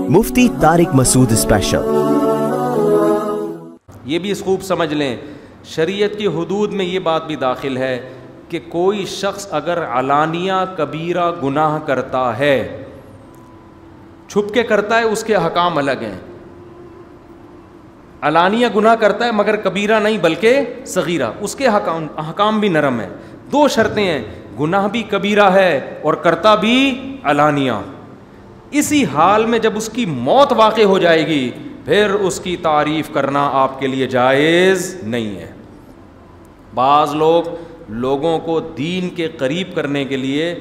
مفتی طارق مسعود special. یہ بھی خوب سمجھ لیں، شریعت کی حدود میں یہ بات بھی داخل ہے کہ کوئی شخص اگر علانیہ کبیرہ گناہ کرتا ہے، چھپ کے کرتا ہے، اس کے احکام الگ ہیں۔ علانیہ گناہ کرتا ہے مگر کبیرہ نہیں بلکہ صغیرہ، اس کے احکام بھی نرم ہیں۔ دو شرطیں ہیں، گناہ بھی کبیرہ ہے اور کرتا بھی علانیہ۔ اسی حال میں جب اس کی موت واقع ہو جائے گی پھر اس کی تعریف کرنا آپ کے لیے جائز نہیں ہے۔ بعض لوگوں کو دین کے قریب کرنے کے لیے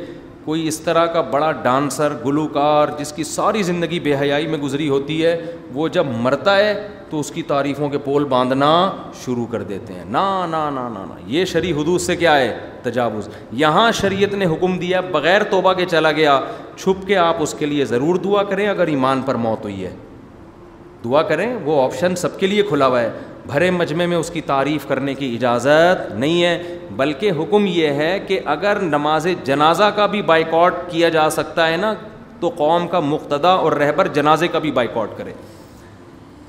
کوئی اس طرح کا بڑا ڈانسر، گلوکار جس کی ساری زندگی بے حیائی میں گزری ہوتی ہے، وہ جب مرتا ہے تو اس کی تعریفوں کے پول باندھنا شروع کر دیتے ہیں۔ نا نا نا نا نا، یہ شرعی حدود سے کیا ہے؟ تجاوز۔ یہاں شریعت نے حکم دیا بغیر توبہ کے چلا گیا، چھپ کے آپ اس کے لیے ضرور دعا کریں، اگر ایمان پر موت ہوئی ہے دعا کریں، وہ آپشن سب کے لیے کھلا ہوا ہے۔ بھرے مجمع میں اس کی تعریف کرنے کی اجازت نہیں ہے، بلکہ حکم یہ ہے کہ اگر نماز جنازہ کا بھی بائیکاٹ کیا جا سکتا ہے نا تو قوم کا مقتدی اور رہبر جنازے کا بھی بائیکاٹ کرے،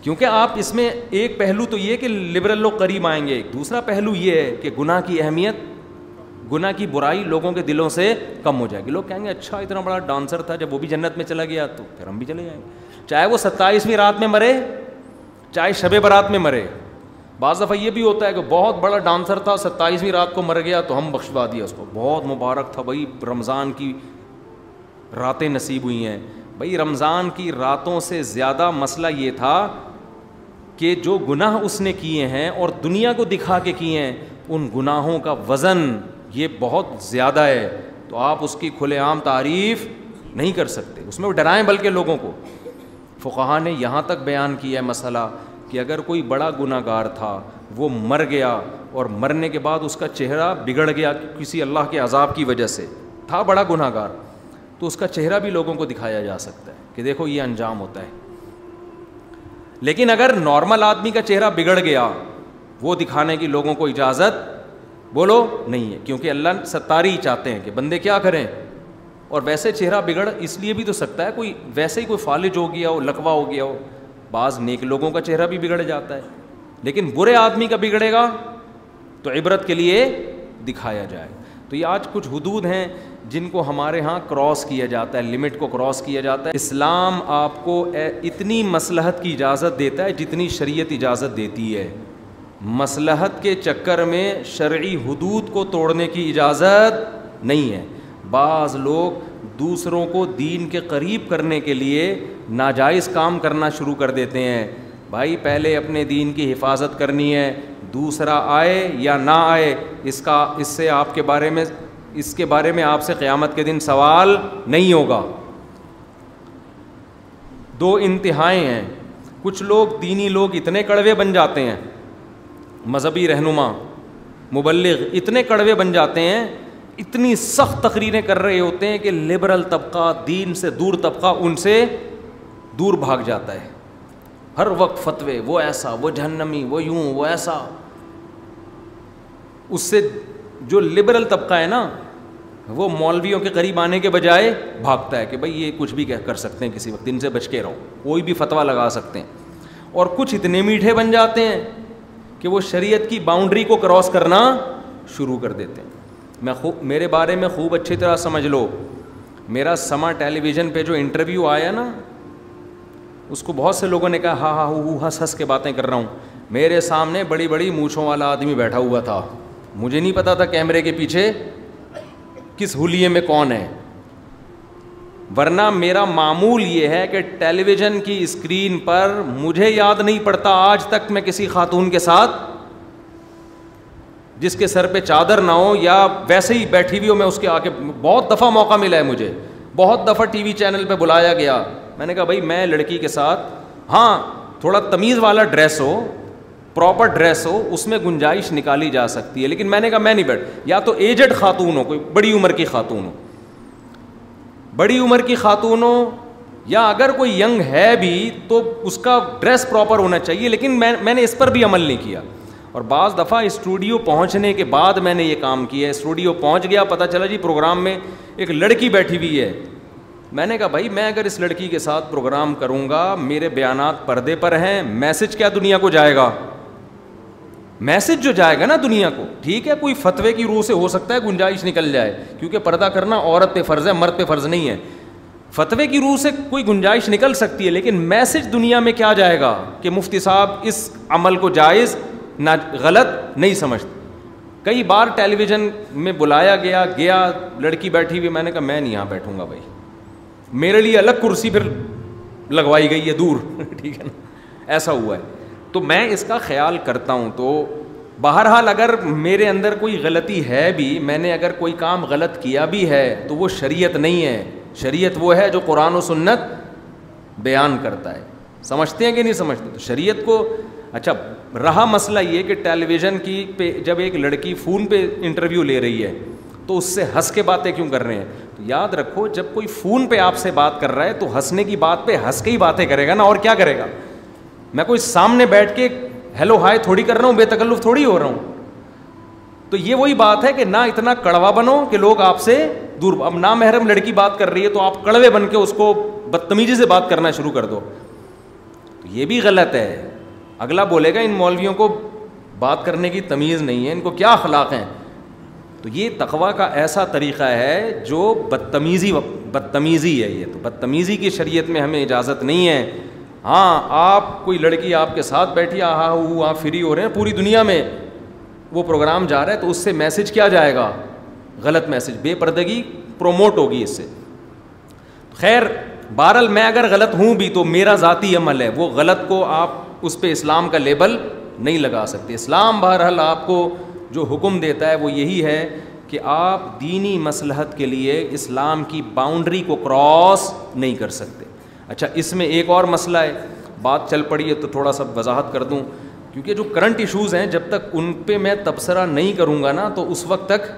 کیونکہ آپ اس میں ایک پہلو تو یہ کہ لبرل لوگ قریب آئیں گے، دوسرا پہلو یہ ہے کہ گناہ کی اہمیت، گناہ کی برائی لوگوں کے دلوں سے کم ہو جائے گی۔ لوگ کہیں گے اچھا اتنا بڑا ڈانسر تھا، جب وہ بھی جنت میں چلا گیا تو پھر ہم بھی چلے جائیں گے، چاہے وہ 27ویں رات میں مرے چاہے شب برات میں مرے۔ بعض دفعہ یہ بھی ہوتا ہے کہ بہت بڑا ڈانسر تھا، 27ویں رات کو مر گیا تو ہم بخشوا دیا اس کو، بہت مبارک تھا بھائی، رمضان کی راتیں نصیب ہوئی ہیں۔ بھائی رمضان کی راتوں سے زیادہ مسئلہ یہ تھا کہ جو گناہ اس نے کیے ہیں اور دنیا کو دکھا کے کیے ہیں، ان گناہوں کا وزن یہ بہت زیادہ ہے، تو آپ اس کی کھلے عام تعریف نہیں کر سکتے، اس میں وہ ڈرائیں بلکہ لوگوں کو۔ فقہا نے یہاں تک بیان کیا ہے مسئلہ کہ اگر کوئی بڑا گناہ گار تھا، وہ مر گیا اور مرنے کے بعد اس کا چہرہ بگڑ گیا کسی اللہ کے عذاب کی وجہ سے، تھا بڑا گناہ گار، تو اس کا چہرہ بھی لوگوں کو دکھایا جا سکتا ہے کہ دیکھو یہ انجام ہوتا ہے۔ لیکن اگر نارمل آدمی کا چہرہ بگڑ گیا، وہ دکھانے کی لوگوں کو اجازت بولو نہیں ہے، کیونکہ اللہ ستاری چاہتے ہیں کہ بندے کیا کریں۔ اور ویسے چہرہ بگڑ اس لیے بھی تو سکتا ہے، کوئی ویسے ہی کوئی فالج ہو گیا ہو، لکوا ہو گیا ہو، بعض نیک لوگوں کا چہرہ بھی بگڑ جاتا ہے، لیکن برے آدمی کا بگڑے گا تو عبرت کے لیے دکھایا جائے۔ تو یہ آج کچھ حدود ہیں جن کو ہمارے ہاں کراس کیا جاتا ہے، لمٹ کو کراس کیا جاتا ہے۔ اسلام آپ کو اتنی مصلحت کی اجازت دیتا ہے جتنی شریعت اجازت دیتی ہے، مصلحت کے چکر میں شرعی حدود کو توڑنے کی اجازت نہیں ہے۔ بعض لوگ دوسروں کو دین کے قریب کرنے کے لیے ناجائز کام کرنا شروع کر دیتے ہیں۔ بھائی پہلے اپنے دین کی حفاظت کرنی ہے، دوسرا آئے یا نہ آئے اس سے آپ کے بارے میں اس کے بارے میں آپ سے قیامت کے دن سوال نہیں ہوگا۔ دو انتہائیں ہیں، کچھ لوگ دینی لوگ اتنے کڑوے بن جاتے ہیں، مذہبی رہنما مبلغ اتنے کڑوے بن جاتے ہیں، اتنی سخت تقریریں کر رہے ہوتے ہیں کہ لبرل طبقہ، دین سے دور طبقہ ان سے دور بھاگ جاتا ہے، ہر وقت فتوے، وہ ایسا، وہ جہنمی، وہ یوں، وہ ایسا۔ اس سے جو لبرل طبقہ ہے نا وہ مولویوں کے قریب آنے کے بجائے بھاگتا ہے کہ بھئی یہ کچھ بھی کر سکتے ہیں، کسی وقت ان سے بچ کے رہو، کوئی بھی فتویٰ لگا سکتے ہیں۔ اور کچھ اتنے میٹھے بن جاتے ہیں کہ وہ شریعت کی باؤنڈری کو کراس کرنا شروع کر دیتے ہیں۔ میرے بارے میں خوب اچھی طرح سمجھ لو، میرا سما ٹیلی ویژن پہ جو انٹرویو آیا نا، اس کو بہت سے لوگوں نے کہا ہاں ہاں ہو ہنس ہنس کے باتیں کر رہا ہوں۔ میرے سامنے بڑی بڑی مونچھوں والا آدمی بیٹھا ہوا تھا، مجھے نہیں پتا تھا کیمرے کے پیچھے کس حلیے میں کون ہے، ورنہ میرا معمول یہ ہے کہ ٹیلی ویژن کی اسکرین پر مجھے یاد نہیں پڑتا آج تک میں کسی خاتون کے ساتھ جس کے سر پہ چادر نہ ہو یا ویسے ہی بیٹھی ہوئی ہو، میں اس کے آگے بہت دفعہ موقع ملا ہے مجھے، بہت دفعہ ٹی وی چینل پہ بلایا گیا، میں نے کہا بھائی میں لڑکی کے ساتھ، ہاں تھوڑا تمیز والا ڈریس ہو، پراپر ڈریس ہو، اس میں گنجائش نکالی جا سکتی ہے، لیکن میں نے کہا میں نہیں بیٹھ، یا تو ایجڈ خاتون ہو، کوئی بڑی عمر کی خاتون ہو، بڑی عمر کی خاتون ہو، یا اگر کوئی ینگ ہے بھی تو اس کا ڈریس پراپر ہونا چاہیے، لیکن میں نے اس پر بھی عمل نہیں کیا۔ اور بعض دفعہ اسٹوڈیو پہنچنے کے بعد میں نے یہ کام کیا ہے، اسٹوڈیو پہنچ گیا، پتہ چلا جی پروگرام میں ایک لڑکی بیٹھی ہوئی ہے، میں نے کہا بھائی میں اگر اس لڑکی کے ساتھ پروگرام کروں گا, میرے بیانات پردے پر ہیں, میسج کیا دنیا کو جائے گا؟ میسج جو جائے گا نا دنیا کو, ٹھیک ہے کوئی فتوے کی روح سے ہو سکتا ہے گنجائش نکل جائے, کیونکہ پردہ کرنا عورت پہ فرض ہے, مرد پہ فرض نہیں ہے. فتوے کی روح سے کوئی گنجائش نکل سکتی ہے, لیکن میسج دنیا میں کیا جائے گا کہ مفتی صاحب اس عمل کو جائز نہ غلط نہیں سمجھتے. کئی بار ٹیلی ویژن میں بلایا گیا لڑکی بیٹھی ہوئی, میں نے کہا میں نہیں یہاں بیٹھوں گا بھائی, میرے لیے الگ کرسی پھر لگوائی گئی ہے دور, ٹھیک ہے نا, ایسا ہوا ہے. تو میں اس کا خیال کرتا ہوں. تو بہرحال اگر میرے اندر کوئی غلطی ہے بھی, میں نے اگر کوئی کام غلط کیا بھی ہے, تو وہ شریعت نہیں ہے. شریعت وہ ہے جو قرآن و سنت بیان کرتا ہے. سمجھتے ہیں کہ نہیں سمجھتے؟ تو شریعت کو اچھا رہا مسئلہ یہ کہ ٹیلی ویژن کی پہ جب ایک لڑکی فون پہ انٹرویو لے رہی ہے تو اس سے ہنس کے باتیں کیوں کر رہے ہیں؟ تو یاد رکھو جب کوئی فون پہ آپ سے بات کر رہا ہے تو ہنسنے کی بات پہ ہنس کے ہی باتیں کرے گا نا, اور کیا کرے گا؟ میں کوئی سامنے بیٹھ کے ہیلو ہائے تھوڑی کر رہا ہوں, بے تکلف تھوڑی ہو رہا ہوں. تو یہ وہی بات ہے کہ نہ اتنا کڑوا بنو کہ لوگ آپ سے دور. اب نامحرم لڑکی بات کر رہی ہے تو آپ کڑوے بن کے اس کو بدتمیزی سے بات کرنا شروع کر دو, تو یہ بھی غلط ہے. اگلا بولے گا ان مولویوں کو بات کرنے کی تمیز نہیں ہے, ان کو کیا اخلاق ہیں. تو یہ تقویٰ کا ایسا طریقہ ہے جو بدتمیزی ہے. یہ تو بدتمیزی کی شریعت میں ہمیں اجازت نہیں ہے. ہاں آپ کوئی لڑکی آپ کے ساتھ بیٹھی, آپ فری ہو رہے ہیں, پوری دنیا میں وہ پروگرام جا رہا ہے, تو اس سے میسج کیا جائے گا؟ غلط میسج, بے پردگی پروموٹ ہوگی اس سے. خیر بہرحال میں اگر غلط ہوں بھی تو میرا ذاتی عمل ہے, وہ غلط کو آپ اس پہ اسلام کا لیبل نہیں لگا سکتے. اسلام بہرحال آپ کو جو حکم دیتا ہے وہ یہی ہے کہ آپ دینی مصلحت کے لیے اسلام کی باؤنڈری کو کراس نہیں کر سکتے. اچھا اس میں ایک اور مسئلہ ہے, بات چل پڑی ہے تو تھوڑا سا وضاحت کر دوں, کیونکہ جو کرنٹ ایشوز ہیں جب تک ان پہ میں تبصرہ نہیں کروں گا نا تو اس وقت تک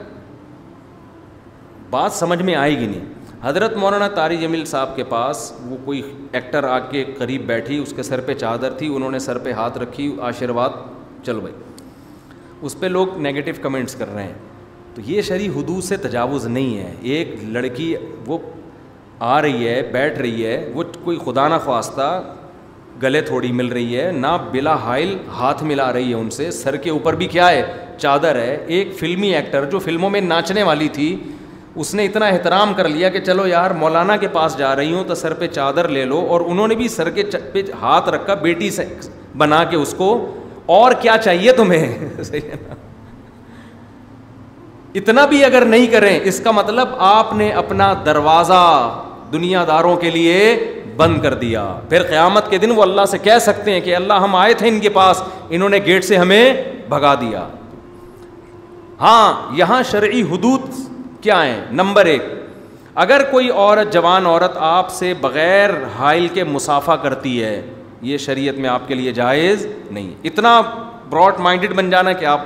بات سمجھ میں آئے گی نہیں. حضرت مولانا طارق جمیل صاحب کے پاس وہ کوئی ایکٹر آ کے قریب بیٹھی, اس کے سر پہ چادر تھی, انہوں نے سر پہ ہاتھ رکھی, آشیرواد چلو بھائی. اس پہ لوگ نیگیٹو کمنٹس کر رہے ہیں. تو یہ شرعی حدود سے تجاوز نہیں ہے. ایک لڑکی وہ آ رہی ہے, بیٹھ رہی ہے, وہ کوئی خدا نہ خواستہ گلے تھوڑی مل رہی ہے, نہ بلا حائل ہاتھ ملا رہی ہے ان سے, سر کے اوپر بھی کیا ہے؟ چادر ہے. ایک فلمی ایکٹر جو فلموں میں ناچنے والی تھی, اس نے اتنا احترام کر لیا کہ چلو یار مولانا کے پاس جا رہی ہوں تو سر پہ چادر لے لو, اور انہوں نے بھی سر کے پہ ہاتھ رکھا بیٹی سے بنا کے اس کو, اور کیا چاہیے تمہیں؟ صحیح ہے نا. اتنا بھی اگر نہیں کریں اس کا مطلب آپ نے اپنا دروازہ دنیا داروں کے لیے بند کر دیا. پھر قیامت کے دن وہ اللہ سے کہہ سکتے ہیں کہ اللہ ہم آئے تھے ان کے پاس, انہوں نے گیٹ سے ہمیں بھگا دیا. ہاں یہاں شرعی حدود کیا ہیں؟ نمبر 1, اگر کوئی عورت, جوان عورت آپ سے بغیر حائل کے مصافحہ کرتی ہے, یہ شریعت میں آپ کے لیے جائز نہیں. اتنا براڈ مائنڈڈ بن جانا کہ آپ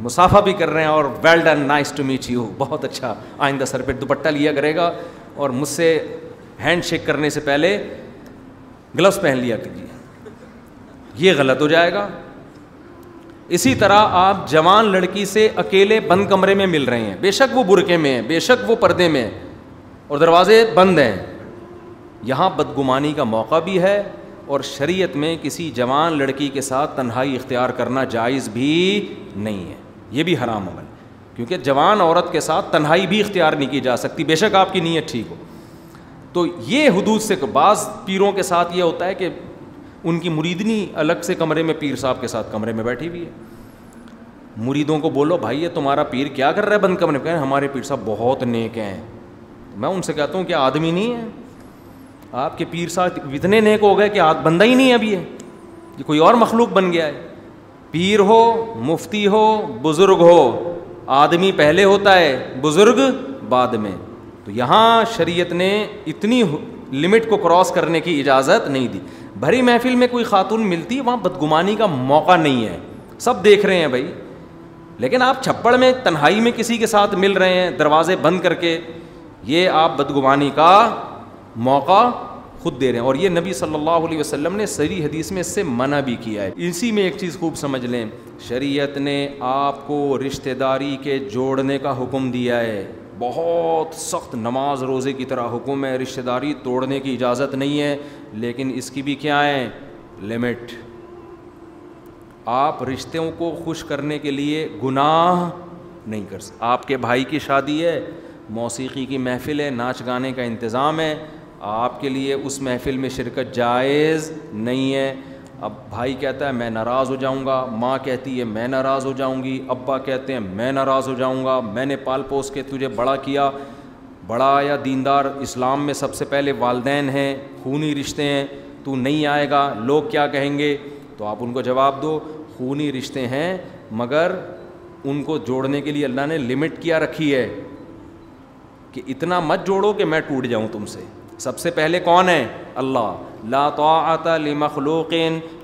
مصافحہ بھی کر رہے ہیں اور well done, nice to meet you, بہت اچھا, آئندہ سر پہ دوپٹہ لیا کرے گا اور مجھ سے ہینڈ شیک کرنے سے پہلے گلوز پہن لیا کیجیے, یہ غلط ہو جائے گا. اسی طرح آپ جوان لڑکی سے اکیلے بند کمرے میں مل رہے ہیں, بے شک وہ برقعے میں ہیں, بے شک وہ پردے میں ہیں اور دروازے بند ہیں, یہاں بدگمانی کا موقع بھی ہے, اور شریعت میں کسی جوان لڑکی کے ساتھ تنہائی اختیار کرنا جائز بھی نہیں ہے, یہ بھی حرام عمل, کیونکہ جوان عورت کے ساتھ تنہائی بھی اختیار نہیں کی جا سکتی, بے شک آپ کی نیت ٹھیک ہو. تو یہ حدود سے, بعض پیروں کے ساتھ یہ ہوتا ہے کہ ان کی مریدنی الگ سے کمرے میں پیر صاحب کے ساتھ کمرے میں بیٹھی ہوئی ہے. مریدوں کو بولو بھائی یہ تمہارا پیر کیا کر رہا ہے بند کمرے میں؟ کہیں ہمارے پیر صاحب بہت نیک ہیں. میں ان سے کہتا ہوں کہ آدمی نہیں ہے آپ کے پیر صاحب, اتنے نیک ہو گئے کہ بندہ ہی نہیں ہے ابھی, یہ کوئی اور مخلوق بن گیا ہے. پیر ہو, مفتی ہو, بزرگ ہو, آدمی پہلے ہوتا ہے, بزرگ بعد میں. تو یہاں شریعت نے اتنی لمٹ کو کراس کرنے کی اجازت نہیں دی. بھری محفل میں کوئی خاتون ملتی ہے, وہاں بدگمانی کا موقع نہیں ہے, سب دیکھ رہے ہیں بھائی, لیکن آپ چھپڑ میں تنہائی میں کسی کے ساتھ مل رہے ہیں دروازے بند کر کے, یہ آپ بدگمانی کا موقع خود دے رہے ہیں. اور یہ نبی صلی اللہ علیہ وسلم نے صحیح حدیث میں اس سے منع بھی کیا ہے. اسی میں ایک چیز خوب سمجھ لیں, شریعت نے آپ کو رشتہ داری کے جوڑنے کا حکم دیا ہے, بہت سخت نماز روزے کی طرح حکم ہے, رشتہ داری توڑنے کی اجازت نہیں ہے, لیکن اس کی بھی کیا ہے لمٹ. آپ رشتوں کو خوش کرنے کے لیے گناہ نہیں کر سکتے. آپ کے بھائی کی شادی ہے, موسیقی کی محفل ہے, ناچ گانے کا انتظام ہے, آپ کے لیے اس محفل میں شرکت جائز نہیں ہے. اب بھائی کہتا ہے میں ناراض ہو جاؤں گا, ماں کہتی ہے میں ناراض ہو جاؤں گی, ابا کہتے ہیں میں ناراض ہو جاؤں گا, میں نے پال پوس کے تجھے بڑا کیا, بڑا یا دیندار اسلام میں سب سے پہلے والدین ہیں, خونی رشتے ہیں, تو نہیں آئے گا لوگ کیا کہیں گے. تو آپ ان کو جواب دو خونی رشتے ہیں مگر ان کو جوڑنے کے لیے اللہ نے لمٹ کیا رکھی ہے کہ اتنا مت جوڑو کہ میں ٹوٹ جاؤں تم سے. سب سے پہلے کون ہے اللہ. لا طاعت لمخلوق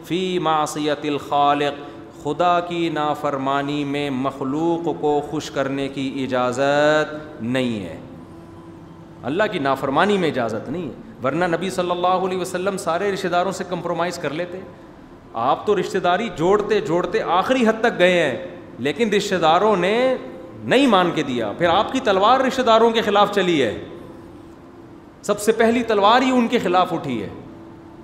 فی معصیت الخالق, خدا کی نافرمانی میں مخلوق کو خوش کرنے کی اجازت نہیں ہے. اللہ کی نافرمانی میں اجازت نہیں ہے, ورنہ نبی صلی اللہ علیہ وسلم سارے رشتہ داروں سے کمپرومائز کر لیتے. آپ تو رشتہ داری جوڑتے جوڑتے آخری حد تک گئے ہیں, لیکن رشتہ داروں نے نہیں مان کے دیا, پھر آپ کی تلوار رشتہ داروں کے خلاف چلی ہے, سب سے پہلی تلوار ہی ان کے خلاف اٹھی ہے.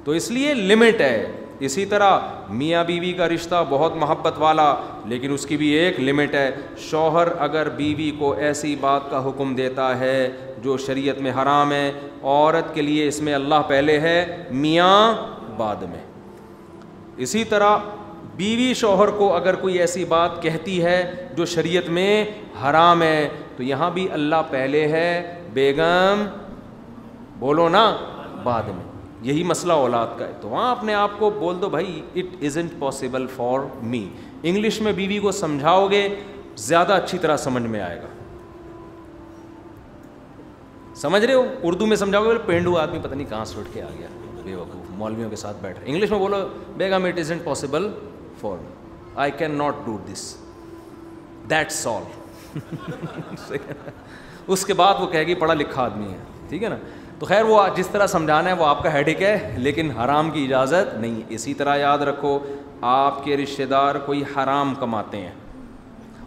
تو اس لیے لمٹ ہے. اسی طرح میاں بیوی کا رشتہ بہت محبت والا, لیکن اس کی بھی ایک لمٹ ہے. شوہر اگر بیوی کو ایسی بات کا حکم دیتا ہے جو شریعت میں حرام ہے, عورت کے لیے اس میں اللہ پہلے ہے میاں بعد میں. اسی طرح بیوی شوہر کو اگر کوئی ایسی بات کہتی ہے جو شریعت میں حرام ہے تو یہاں بھی اللہ پہلے ہے, بیگم بولو نا بعد میں. یہی مسئلہ اولاد کا ہے, تو وہاں اپنے آپ کو بول دو بھائی it isn't possible for me. English میں بیوی کو سمجھاؤ گے زیادہ اچھی طرح سمجھ میں آئے گا. سمجھ رہے ہو, اردو میں سمجھاؤ گے پینڈو آدمی پتہ نہیں کہاں سے اٹھ کے آ گیا, بے وقوف مولویوں کے ساتھ بیٹھ رہے. انگلش میں بولو بیگم it isn't possible for me, I can not do this, that's all. اس کے بعد وہ کہے گی پڑھا لکھا آدمی ہے, ٹھیک ہے نا. تو خیر وہ جس طرح سمجھانا ہے وہ آپ کا ہیڈک ہے, لیکن حرام کی اجازت نہیں. اسی طرح یاد رکھو آپ کے رشتہ دار کوئی حرام کماتے ہیں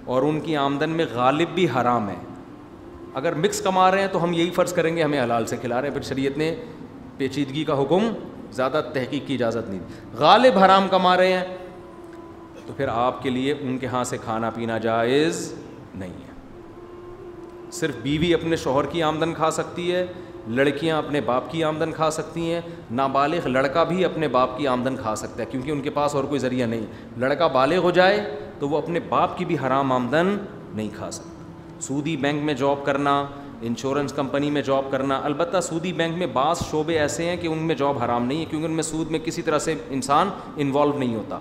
اور ان کی آمدن میں غالب بھی حرام ہے, اگر مکس کما رہے ہیں تو ہم یہی فرض کریں گے ہمیں حلال سے کھلا رہے ہیں, پھر شریعت نے پیچیدگی کا حکم, زیادہ تحقیق کی اجازت نہیں. غالب حرام کما رہے ہیں تو پھر آپ کے لیے ان کے ہاں سے کھانا پینا جائز نہیں ہے. صرف بیوی اپنے شوہر کی آمدن کھا سکتی ہے, لڑکیاں اپنے باپ کی آمدن کھا سکتی ہیں, نابالغ لڑکا بھی اپنے باپ کی آمدن کھا سکتا ہے کیونکہ ان کے پاس اور کوئی ذریعہ نہیں. لڑکا بالغ ہو جائے تو وہ اپنے باپ کی بھی حرام آمدن نہیں کھا سکتا. سودی بینک میں جاب کرنا, انشورنس کمپنی میں جاب کرنا, البتہ سودی بینک میں بعض شعبے ایسے ہیں کہ ان میں جاب حرام نہیں ہے کیونکہ ان میں سود میں کسی طرح سے انسان انوالو نہیں ہوتا.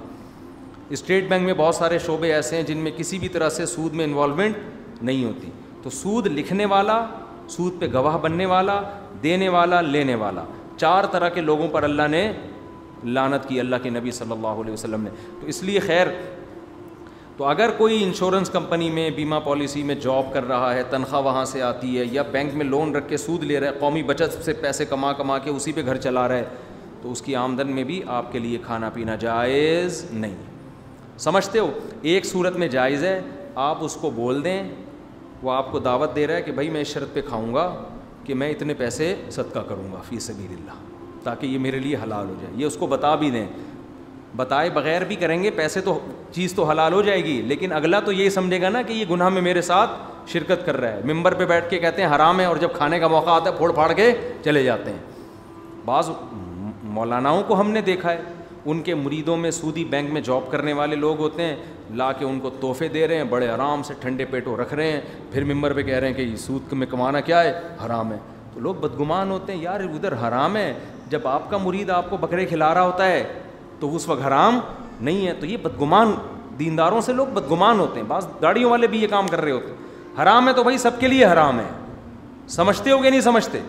اسٹیٹ بینک میں بہت سارے شعبے ایسے ہیں جن میں کسی بھی طرح سے سود میں انوالومنٹ نہیں ہوتی. تو سود لکھنے والا, سود پہ گواہ بننے والا, دینے والا, لینے والا, 4 طرح کے لوگوں پر اللہ نے لعنت کی, اللہ کے نبی صلی اللہ علیہ وسلم نے. تو اس لیے خیر, تو اگر کوئی انشورنس کمپنی میں بیمہ پالیسی میں جاب کر رہا ہے, تنخواہ وہاں سے آتی ہے, یا بینک میں لون رکھ کے سود لے رہا ہے, قومی بچت سے پیسے کما کے اسی پہ گھر چلا رہا ہے, تو اس کی آمدن میں بھی آپ کے لیے کھانا پینا جائز نہیں. سمجھتے ہو, ایک صورت میں جائز ہے, آپ اس کو بول دیں, وہ آپ کو دعوت دے رہا ہے کہ بھائی میں اس شرط پہ کھاؤں گا کہ میں اتنے پیسے صدقہ کروں گا فی سبیل اللہ, تاکہ یہ میرے لیے حلال ہو جائے. یہ اس کو بتا بھی دیں, بتائے بغیر بھی کریں گے پیسے تو چیز تو حلال ہو جائے گی, لیکن اگلا تو یہی سمجھے گا نا کہ یہ گناہ میں میرے ساتھ شرکت کر رہا ہے. ممبر پہ بیٹھ کے کہتے ہیں حرام ہے, اور جب کھانے کا موقع آتا ہے پھوڑ پھاڑ کے چلے جاتے ہیں. بعض مولاناؤں کو ہم نے دیکھا ہے, ان کے مریدوں میں سودی بینک میں جاب کرنے والے لوگ ہوتے ہیں, لا کے ان کو تحفے دے رہے ہیں, بڑے آرام سے ٹھنڈے پیٹوں رکھ رہے ہیں, پھر ممبر پہ کہہ رہے ہیں کہ یہ سود میں کمانا کیا ہے, حرام ہے. تو لوگ بدگمان ہوتے ہیں, یار ادھر حرام ہے, جب آپ کا مرید آپ کو بکرے کھلا رہا ہوتا ہے تو اس وقت حرام نہیں ہے. تو یہ بدگمان, دینداروں سے لوگ بدگمان ہوتے ہیں, بعض داڑیوں والے بھی یہ کام کر رہے ہوتے ہیں. حرام ہے تو بھائی سب کے لیے حرام ہے. سمجھتے ہو کہ نہیں سمجھتے؟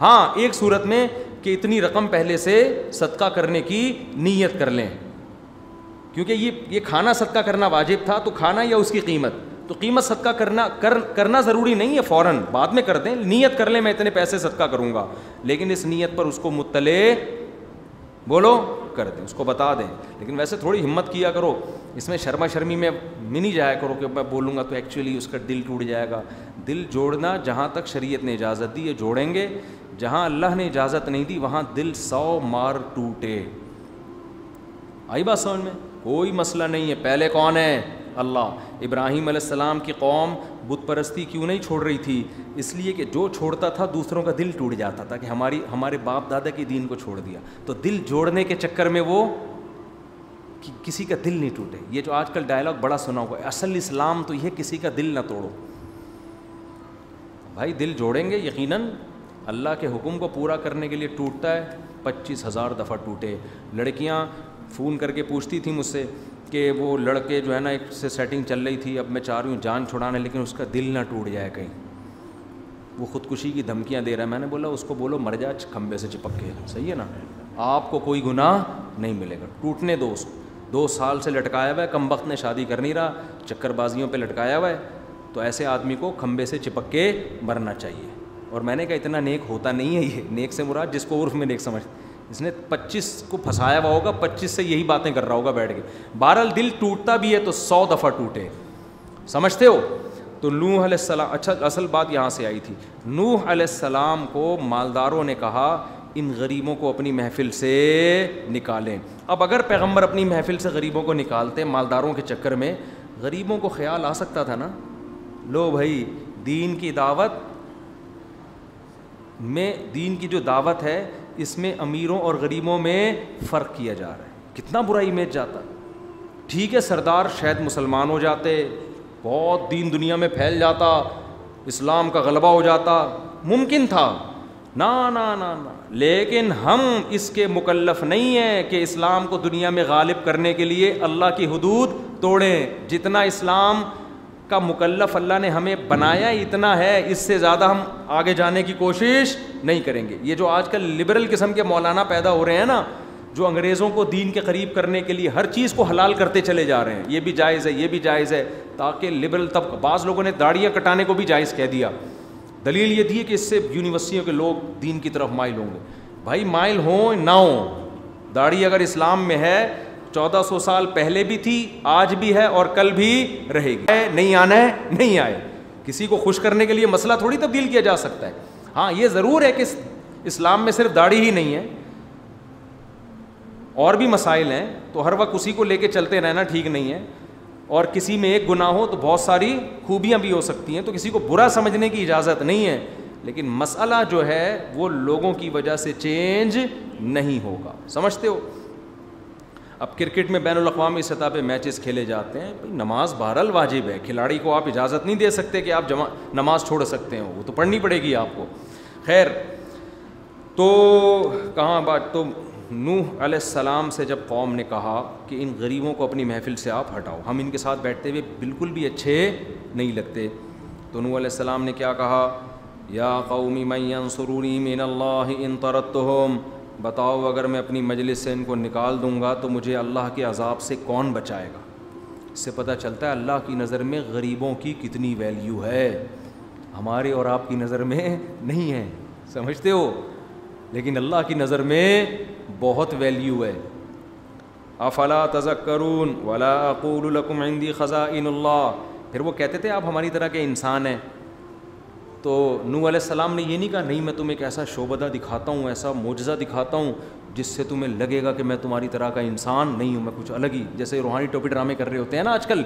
ہاں, ایک صورت میں کہ اتنی رقم پہلے سے صدقہ کرنے کی نیت کر لیں, کیونکہ یہ کھانا صدقہ کرنا واجب تھا, تو کھانا یا اس کی قیمت, تو قیمت صدقہ کرنا ضروری نہیں ہے, فوراً بعد میں کر دیں. نیت کر لیں میں اتنے پیسے صدقہ کروں گا, لیکن اس نیت پر اس کو مطلع بولو کر دیں, اس کو بتا دیں. لیکن ویسے تھوڑی ہمت کیا کرو اس میں شرما شرمی میں نہیں جایا کرو کہ میں بولوں گا تو ایکچولی اس کا دل ٹوٹ جائے گا. دل جوڑنا جہاں تک شریعت نے اجازت دی ہے جوڑیں گے, جہاں اللہ نے اجازت نہیں دی وہاں دل 100 مار ٹوٹے. آئی بات سمجھ میں؟ کوئی مسئلہ نہیں ہے. پہلے کون ہے؟ اللہ. ابراہیم علیہ السلام کی قوم بت پرستی کیوں نہیں چھوڑ رہی تھی؟ اس لیے کہ جو چھوڑتا تھا دوسروں کا دل ٹوٹ جاتا تھا کہ ہمارے باپ دادا کی دین کو چھوڑ دیا. تو دل جوڑنے کے چکر میں وہ کسی کا دل نہیں ٹوٹے. یہ جو آج کل ڈائلاگ بڑا سنا ہوگا, اصل اسلام تو یہ کسی کا دل نہ توڑو. بھائی دل جوڑیں گے یقیناً. اللہ کے حکم کو پورا کرنے کے لیے ٹوٹتا ہے, 25,000 دفعہ ٹوٹے. لڑکیاں فون کر کے پوچھتی تھیں مجھ سے کہ وہ لڑکے جو ہے نا ایک سے سیٹنگ چل رہی تھی, اب میں چاہ رہی ہوں جان چھڑانے, لیکن اس کا دل نہ ٹوٹ جائے کہیں, وہ خودکشی کی دھمکیاں دے رہا ہے. میں نے بولا اس کو بولو مر جا کھمبے سے چپک کے, صحیح ہے نا, آپ کو کوئی گناہ نہیں ملے گا. ٹوٹنے دو اس کو. 2 سال سے لٹکایا ہوا ہے, کم وقت نے شادی کر نہیں رہا, چکر بازیوں پہ لٹکایا ہوا ہے, تو ایسے آدمی کو کھمبے سے چپک کے مرنا چاہیے. اور میں نے کہا اتنا نیک ہوتا نہیں ہے یہ. نیک سے مراد جس کو عرف میں نیک سمجھ, اس نے 25 کو پھنسایا ہوا ہوگا, 25 سے یہی باتیں کر رہا ہوگا بیٹھ کے. بہرحال دل ٹوٹتا بھی ہے تو 100 دفعہ ٹوٹے, سمجھتے ہو؟ تو نوح علیہ السلام, اچھا اصل بات یہاں سے آئی تھی. نوح علیہ السلام کو مالداروں نے کہا ان غریبوں کو اپنی محفل سے نکالیں. اب اگر پیغمبر اپنی محفل سے غریبوں کو نکالتے مالداروں کے چکر میں, غریبوں کو خیال آ سکتا تھا نا, لو بھائی دین کی دعوت میں, دین کی جو دعوت ہے اس میں امیروں اور غریبوں میں فرق کیا جا رہا ہے. کتنا برا امیج جاتا. ٹھیک ہے سردار شاید مسلمان ہو جاتے, بہت دین دنیا میں پھیل جاتا, اسلام کا غلبہ ہو جاتا, ممکن تھا. نا نا نا نا, لیکن ہم اس کے مکلف نہیں ہیں کہ اسلام کو دنیا میں غالب کرنے کے لیے اللہ کی حدود توڑیں. جتنا اسلام کا مکلف اللہ نے ہمیں بنایا اتنا ہے, اس سے زیادہ ہم آگے جانے کی کوشش نہیں کریں گے. یہ جو آج کل لبرل قسم کے مولانا پیدا ہو رہے ہیں نا, جو انگریزوں کو دین کے قریب کرنے کے لیے ہر چیز کو حلال کرتے چلے جا رہے ہیں, یہ بھی جائز ہے یہ بھی جائز ہے, تاکہ لبرل طبقہ, بعض لوگوں نے داڑیاں کٹانے کو بھی جائز کہہ دیا. دلیل یہ دی کہ اس سے یونیورسٹیوں کے لوگ دین کی طرف مائل ہوں گے. بھائی مائل ہوں نہ ہوں, داڑھی اگر اسلام میں ہے 1400 سال پہلے بھی تھی, آج بھی ہے اور کل بھی رہے گی. نہیں آنا ہے نہیں آئے, کسی کو خوش کرنے کے لیے مسئلہ تھوڑی تبدیل کیا جا سکتا ہے. ہاں یہ ضرور ہے کہ اسلام میں صرف داڑھی ہی نہیں ہے, اور بھی مسائل ہیں, تو ہر وقت اسی کو لے کے چلتے رہنا ٹھیک نہیں ہے. اور کسی میں ایک گناہ ہو تو بہت ساری خوبیاں بھی ہو سکتی ہیں, تو کسی کو برا سمجھنے کی اجازت نہیں ہے, لیکن مسئلہ جو ہے وہ لوگوں کی وجہ سے چینج نہیں ہوگا. سمجھتے ہو؟ اب کرکٹ میں بین الاقوامی سطح پہ میچز کھیلے جاتے ہیں, نماز بہرحال واجب ہے, کھلاڑی کو آپ اجازت نہیں دے سکتے کہ آپ نماز چھوڑ سکتے ہو, وہ تو پڑھنی پڑے گی آپ کو. خیر, تو کہاں بات, تو نوح علیہ السلام سے جب قوم نے کہا کہ ان غریبوں کو اپنی محفل سے آپ ہٹاؤ, ہم ان کے ساتھ بیٹھتے ہوئے بالکل بھی اچھے نہیں لگتے, تو نوح علیہ السلام نے کیا کہا, یا قوم من ینصرونی من اللہ ان طردتہم, بتاؤ اگر میں اپنی مجلس سے ان کو نکال دوں گا تو مجھے اللہ کے عذاب سے کون بچائے گا. اس سے پتہ چلتا ہے اللہ کی نظر میں غریبوں کی کتنی ویلیو ہے, ہمارے اور آپ کی نظر میں نہیں ہے, سمجھتے ہو, لیکن اللہ کی نظر میں بہت ویلیو ہے. افلا تذکرون ولا اقول لکم عندی خزائن اللہ, پھر وہ کہتے تھے آپ ہماری طرح کے انسان ہیں, تو نوح علیہ السلام نے یہ نہیں کہا نہیں میں تمہیں ایک ایسا شعبدہ دکھاتا ہوں, ایسا معجزہ دکھاتا ہوں جس سے تمہیں لگے گا کہ میں تمہاری طرح کا انسان نہیں ہوں, میں کچھ الگ ہی, جیسے روحانی ٹوپی ڈرامے کر رہے ہوتے ہیں نا آج کل.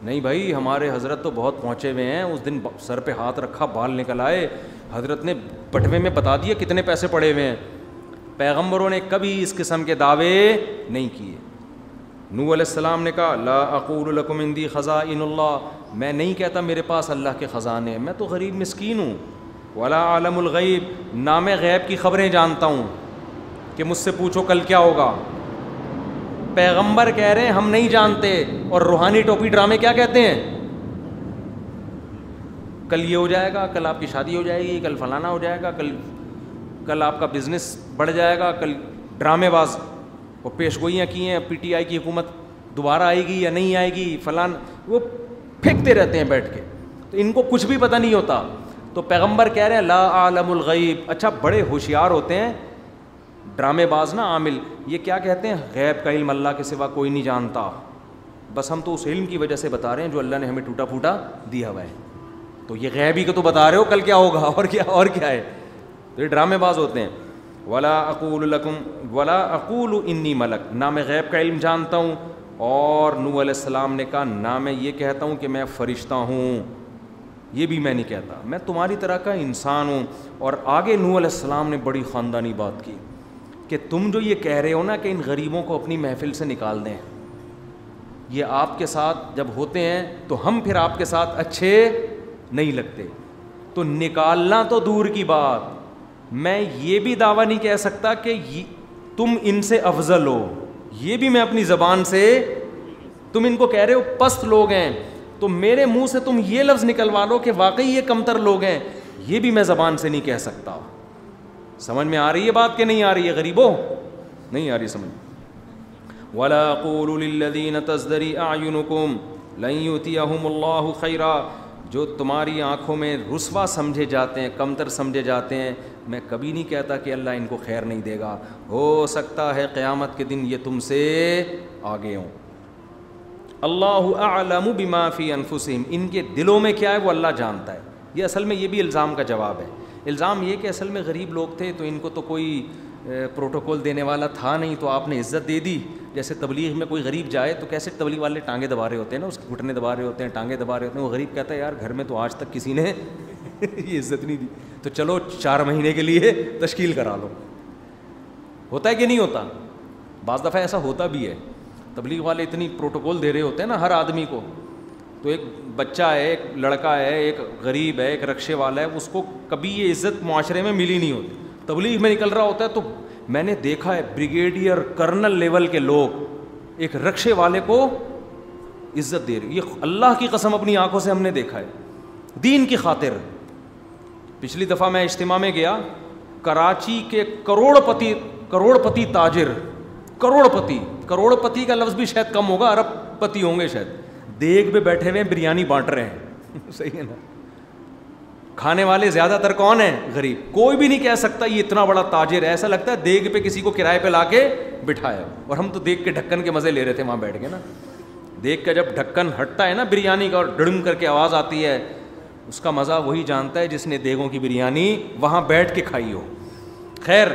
نہیں بھائی, ہمارے حضرت تو بہت پہنچے ہوئے ہیں, اس دن سر پہ ہاتھ رکھا بال نکل آئے, حضرت نے بٹوے میں بتا دیا کتنے پیسے پڑے ہوئے ہیں. پیغمبروں نے کبھی اس قسم کے دعوے نہیں کیے. نوح علیہ السلام نے کہا لا اقول لکم عندی خزائن اللہ, میں نہیں کہتا میرے پاس اللہ کے خزانے ہیں, میں تو غریب مسکین ہوں. ولا عالم الغیب, نہ میں غیب کی خبریں جانتا ہوں کہ مجھ سے پوچھو کل کیا ہوگا. پیغمبر کہہ رہے ہیں ہم نہیں جانتے, اور روحانی ٹوپی ڈرامے کیا کہتے ہیں, کل یہ ہو جائے گا, کل آپ کی شادی ہو جائے گی, کل فلانا ہو جائے گا, کل آپ کا بزنس بڑھ جائے گا, کل ڈرامے باز اور پیشگوئیاں کی ہیں, پی ٹی آئی کی حکومت دوبارہ آئے گی یا نہیں آئے گی, فلان, وہ پھینکتے رہتے ہیں بیٹھ کے, تو ان کو کچھ بھی پتہ نہیں ہوتا. تو پیغمبر کہہ رہے ہیں لا عالم الغیب. اچھا بڑے ہوشیار ہوتے ہیں ڈرامے باز نا, عامل, یہ کیا کہتے ہیں غیب کا علم اللہ کے سوا کوئی نہیں جانتا. بس ہم تو اس علم کی وجہ سے بتا رہے ہیں جو اللہ نے ہمیں ٹوٹا پھوٹا دیا ہوا ہے. تو یہ غیبی کا تو بتا رہے ہو کل کیا ہوگا اور کیا ہے. تو یہ ڈرامے باز ہوتے ہیں. ولا اقول لکم ولا اقول انی ملک, نہ میں غیب کا علم جانتا ہوں, اور نوح علیہ السلام نے کہا نہ میں یہ کہتا ہوں کہ میں فرشتہ ہوں, یہ بھی میں نہیں کہتا, میں تمہاری طرح کا انسان ہوں. اور آگے نوح علیہ السلام نے بڑی خاندانی بات کی کہ تم جو یہ کہہ رہے ہو نا کہ ان غریبوں کو اپنی محفل سے نکال دیں, یہ آپ کے ساتھ جب ہوتے ہیں تو ہم پھر آپ کے ساتھ اچھے نہیں لگتے, تو نکالنا تو دور کی بات, میں یہ بھی دعویٰ نہیں کہہ سکتا کہ تم ان سے افضل ہو, یہ بھی میں اپنی زبان سے, تم ان کو کہہ رہے ہو پست لوگ ہیں, تو میرے منہ سے تم یہ لفظ نکلوا لو کہ واقعی یہ کمتر لوگ ہیں, یہ بھی میں زبان سے نہیں کہہ سکتا. سمجھ میں آ رہی ہے بات کہ نہیں آ رہی ہے غریبوں؟ نہیں آ رہی سمجھ. وَلَا قُولُوا لِلَّذِينَ تَزْدَرِي أَعْيُنُكُمْ لَن يُؤْتِيَهُمُ اللَّهُ خَيْرًا, جو تمہاری آنکھوں میں رسوا سمجھے جاتے ہیں, کمتر سمجھے جاتے ہیں, میں کبھی نہیں کہتا کہ اللہ ان کو خیر نہیں دے گا, ہو سکتا ہے قیامت کے دن یہ تم سے آگے ہوں. اللہ اعلم بما فی انفسہم, ان کے دلوں میں کیا ہے وہ اللہ جانتا ہے. یہ اصل میں یہ بھی الزام کا جواب ہے. الزام یہ کہ اصل میں غریب لوگ تھے تو ان کو تو کوئی پروٹوکول دینے والا تھا نہیں, تو آپ نے عزت دے دی. جیسے تبلیغ میں کوئی غریب جائے تو کیسے تبلیغ والے ٹانگیں دبا رہے ہوتے ہیں نا, اس کے گھٹنے دبا رہے ہوتے ہیں, ٹانگیں دبا رہے ہوتے ہیں, وہ غریب کہتا ہے یار گھر میں تو آج تک کسی نے یہ عزت نہیں دی, تو چلو 4 مہینے کے لیے تشکیل کرا لو. ہوتا ہے کہ نہیں ہوتا؟ بعض دفعہ ایسا ہوتا بھی ہے. تبلیغ والے اتنی پروٹوکول دے رہے ہوتے ہیں نا ہر آدمی کو, تو ایک بچہ ہے, ایک لڑکا ہے, ایک غریب ہے, ایک رکشے والا ہے, اس کو کبھی یہ عزت معاشرے میں ملی نہیں ہوتی. تبلیغ میں نکل رہا ہوتا ہے تو میں نے دیکھا ہے بریگیڈیئر کرنل لیول کے لوگ ایک رکشے والے کو عزت دے رہے. یہ اللہ کی قسم اپنی آنکھوں سے ہم نے دیکھا ہے, دین کی خاطر. پچھلی دفعہ میں اجتماع میں گیا, کراچی کے کروڑ پتی تاجر, کروڑ پتی کا لفظ بھی شاید کم ہوگا, ارب پتی ہوں گے شاید, دیگ پہ بیٹھے ہوئے بریانی بانٹ رہے ہیں. صحیح ہے نا؟ کھانے والے زیادہ تر کون ہیں؟ غریب. کوئی بھی نہیں کہہ سکتا یہ اتنا بڑا تاجر ہے, ایسا لگتا ہے دیگ پہ کسی کو کرائے پہ لا کے بٹھایا. اور ہم تو دیگ کے ڈھکن کے مزے لے رہے تھے وہاں بیٹھ کے نا. دیگ کا جب ڈھکن ہٹتا ہے نا بریانی کا اور ڈڑم کر کے آواز آتی ہے, اس کا مزہ وہی جانتا ہے جس نے دیگوں کی بریانی وہاں بیٹھ کے کھائی ہو. خیر,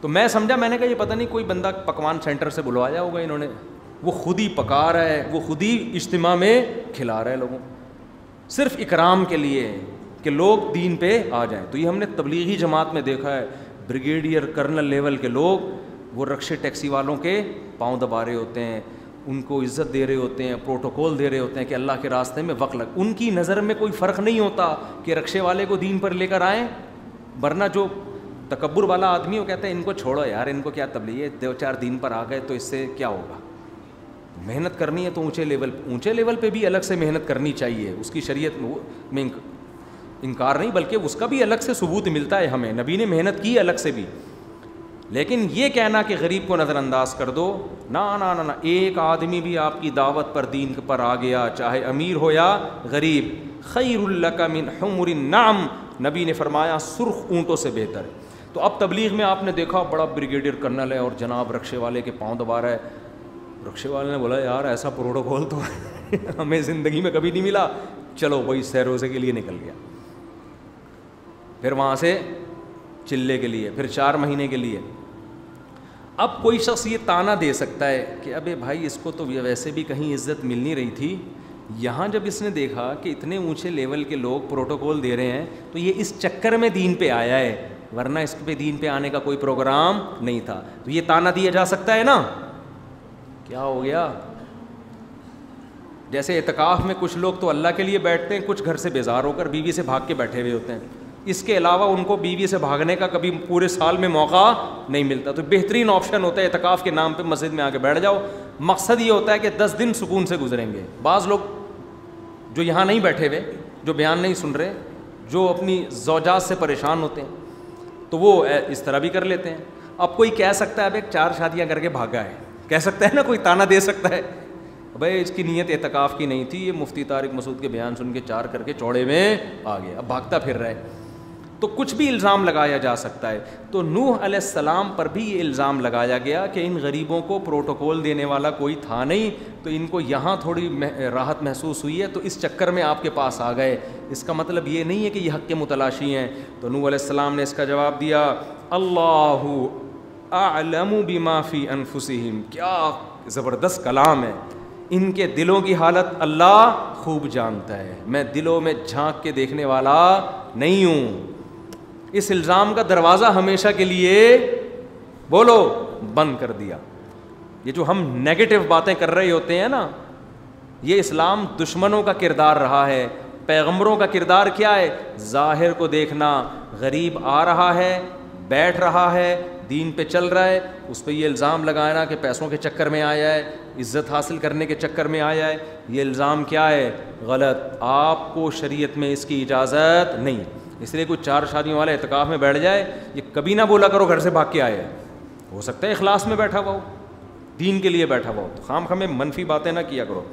تو میں سمجھا, میں نے کہا یہ پتہ نہیں کوئی بندہ پکوان سینٹر سے بلوایا ہوگا انہوں نے, وہ خود ہی پکا رہا ہے, وہ خود ہی اجتماع میں کھلا رہا ہے لوگوں, صرف اکرام کے لیے کہ لوگ دین پہ آ جائیں. تو یہ ہم نے تبلیغی جماعت میں دیکھا ہے, بریگیڈیئر کرنل لیول کے لوگ وہ رکشے ٹیکسی والوں کے پاؤں دبا رہے ہوتے ہیں, ان کو عزت دے رہے ہوتے ہیں, پروٹوکول دے رہے ہوتے ہیں کہ اللہ کے راستے میں وقت لگ. ان کی نظر میں کوئی فرق نہیں ہوتا کہ رکشے والے کو دین پر لے کر آئیں, ورنہ جو تکبر والا آدمی وہ کہتا ہے ان کو چھوڑو یار, ان کو کیا تبلیغ ہے, 2-4 دین پر آ گئے تو اس سے کیا ہوگا. محنت کرنی ہے تو اونچے لیول پہ بھی الگ سے محنت کرنی چاہیے, اس کی شریعت میں انکار نہیں, بلکہ اس کا بھی الگ سے ثبوت ملتا ہے ہمیں, نبی نے محنت کی الگ سے بھی. لیکن یہ کہنا کہ غریب کو نظر انداز کر دو, نہ, ایک آدمی بھی آپ کی دعوت پر دین پر آ گیا, چاہے امیر ہو یا غریب, خیر لک من حمر النعم, نبی نے فرمایا سرخ اونٹوں سے بہتر. تو اب تبلیغ میں آپ نے دیکھا بڑا بریگیڈیئر کرنل ہے اور جناب رکشے والے کے پاؤں دبا رہا ہے. رکشے والے نے بولا یار ایسا پروٹوکول تو ہمیں زندگی میں کبھی نہیں ملا, چلو وہی سیر روزے کے لیے نکل گیا. پھر وہاں سے چلے کے لیے, پھر 4 مہینے کے لیے. اب کوئی شخص یہ تانا دے سکتا ہے کہ ابے بھائی اس کو تو ویسے بھی کہیں عزت مل نہیں رہی تھی, یہاں جب اس نے دیکھا کہ اتنے اونچے لیول کے لوگ پروٹوکول دے رہے ہیں تو یہ اس چکر میں دین پہ آیا ہے, ورنہ اس پہ دین پہ آنے کا کوئی پروگرام نہیں تھا. تو یہ تانا دیا جا سکتا ہے نا. کیا ہو گیا؟ جیسے اعتکاف میں کچھ لوگ تو اللہ کے لیے بیٹھتے ہیں, کچھ گھر سے بیزار ہو کر بیوی سے بھاگ کے بیٹھے ہوئے ہوتے ہیں, اس کے علاوہ ان کو بیوی سے بھاگنے کا کبھی پورے سال میں موقع نہیں ملتا. تو بہترین آپشن ہوتا ہے اعتکاف کے نام پہ مسجد میں آ کے بیٹھ جاؤ. مقصد یہ ہوتا ہے کہ 10 دن سکون سے گزریں گے. بعض لوگ جو یہاں نہیں بیٹھے ہوئے, جو بیان نہیں سن رہے, جو اپنی زوجات سے پریشان ہوتے ہیں, تو وہ اس طرح بھی کر لیتے ہیں. اب کوئی کہہ سکتا ہے اب 4 شادیاں کر کے بھاگا ہے, کہہ سکتا ہے نا, کوئی تانا دے سکتا ہے بھائی اس کی نیت اعتکاف کی نہیں تھی, یہ مفتی طارق مسعود کے بیان سن کے 4 کر کے چوڑے میں آ گیا, اب بھاگتا پھر رہا ہے. تو کچھ بھی الزام لگایا جا سکتا ہے. تو نوح علیہ السلام پر بھی یہ الزام لگایا گیا کہ ان غریبوں کو پروٹوکول دینے والا کوئی تھا نہیں, تو ان کو یہاں تھوڑی راحت محسوس ہوئی ہے تو اس چکر میں آپ کے پاس آ گئے. اس کا مطلب یہ نہیں ہے کہ یہ حق کے متلاشی ہیں. تو نوح علیہ السلام نے اس کا جواب دیا, اللہ اعلم بما فی انفسہم. کیا زبردست کلام ہے. ان کے دلوں کی حالت اللہ خوب جانتا ہے, میں دلوں میں جھانک کے دیکھنے والا نہیں ہوں. اس الزام کا دروازہ ہمیشہ کے لیے بولو بند کر دیا. یہ جو ہم نیگیٹو باتیں کر رہے ہوتے ہیں نا, یہ اسلام دشمنوں کا کردار رہا ہے. پیغمبروں کا کردار کیا ہے؟ ظاہر کو دیکھنا. غریب آ رہا ہے, بیٹھ رہا ہے, دین پہ چل رہا ہے, اس پہ یہ الزام لگانا کہ پیسوں کے چکر میں آیا ہے, عزت حاصل کرنے کے چکر میں آیا ہے. یہ الزام کیا ہے؟ غلط. آپ کو شریعت میں اس کی اجازت نہیں. اس لیے کوئی 4 شادیوں والے اعتکاف میں بیٹھ جائے, یہ کبھی نہ بولا کرو گھر سے بھاگ کے آئے. ہو سکتا ہے اخلاص میں بیٹھا ہوا ہو, دین کے لیے بیٹھا ہوا ہو, تو خام خامے منفی باتیں نہ کیا کرو.